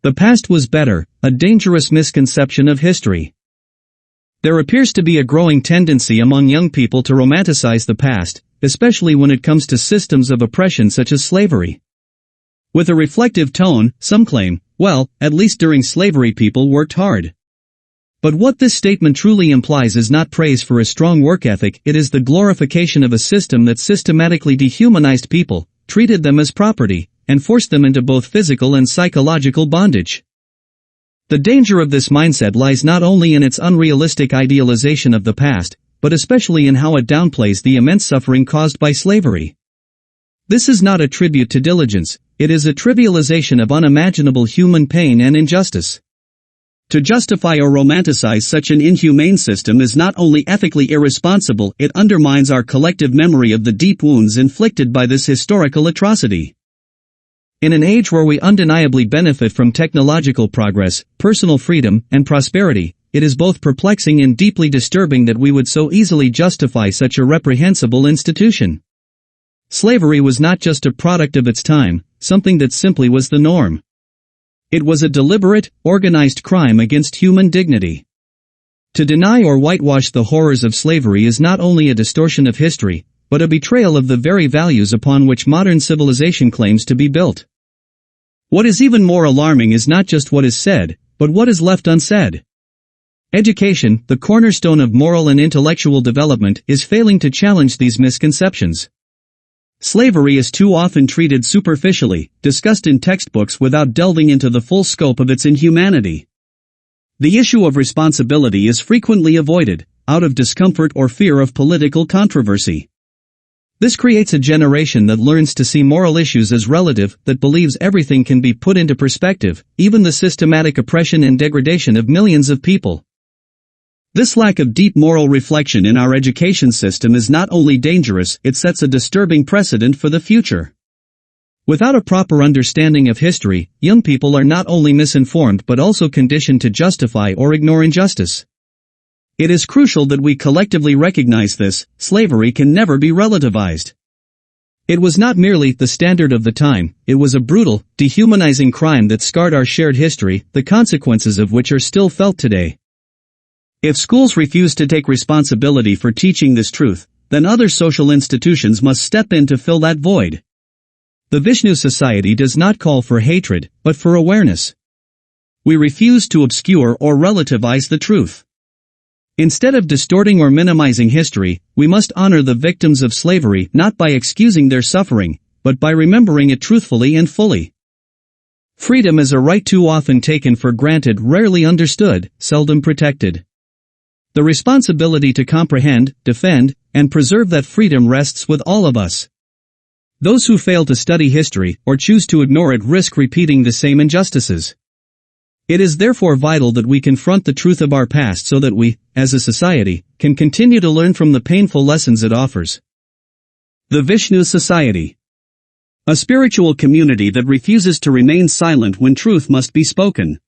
The past was better, a dangerous misconception of history. There appears to be a growing tendency among young people to romanticize the past, especially when it comes to systems of oppression such as slavery. With a reflective tone, some claim, well, at least during slavery people worked hard. But what this statement truly implies is not praise for a strong work ethic, it is the glorification of a system that systematically dehumanized people, treated them as property, and forced them into both physical and psychological bondage. The danger of this mindset lies not only in its unrealistic idealization of the past, but especially in how it downplays the immense suffering caused by slavery. This is not a tribute to diligence, it is a trivialization of unimaginable human pain and injustice. To justify or romanticize such an inhumane system is not only ethically irresponsible, it undermines our collective memory of the deep wounds inflicted by this historical atrocity. In an age where we undeniably benefit from technological progress, personal freedom, and prosperity, it is both perplexing and deeply disturbing that we would so easily justify such a reprehensible institution. Slavery was not just a product of its time, something that simply was the norm. It was a deliberate, organized crime against human dignity. To deny or whitewash the horrors of slavery is not only a distortion of history, but a betrayal of the very values upon which modern civilization claims to be built. What is even more alarming is not just what is said, but what is left unsaid. Education, the cornerstone of moral and intellectual development, is failing to challenge these misconceptions. Slavery is too often treated superficially, discussed in textbooks without delving into the full scope of its inhumanity. The issue of responsibility is frequently avoided, out of discomfort or fear of political controversy. This creates a generation that learns to see moral issues as relative, that believes everything can be put into perspective, even the systematic oppression and degradation of millions of people. This lack of deep moral reflection in our education system is not only dangerous, it sets a disturbing precedent for the future. Without a proper understanding of history, young people are not only misinformed but also conditioned to justify or ignore injustice. It is crucial that we collectively recognize this: slavery can never be relativized. It was not merely the standard of the time, it was a brutal, dehumanizing crime that scarred our shared history, the consequences of which are still felt today. If schools refuse to take responsibility for teaching this truth, then other social institutions must step in to fill that void. The Vishnu Society does not call for hatred, but for awareness. We refuse to obscure or relativize the truth. Instead of distorting or minimizing history, we must honor the victims of slavery not by excusing their suffering, but by remembering it truthfully and fully. Freedom is a right too often taken for granted, rarely understood, seldom protected. The responsibility to comprehend, defend, and preserve that freedom rests with all of us. Those who fail to study history, or choose to ignore it, risk repeating the same injustices. It is therefore vital that we confront the truth of our past so that we, as a society, can continue to learn from the painful lessons it offers. The Vishnu Society. A spiritual community that refuses to remain silent when truth must be spoken.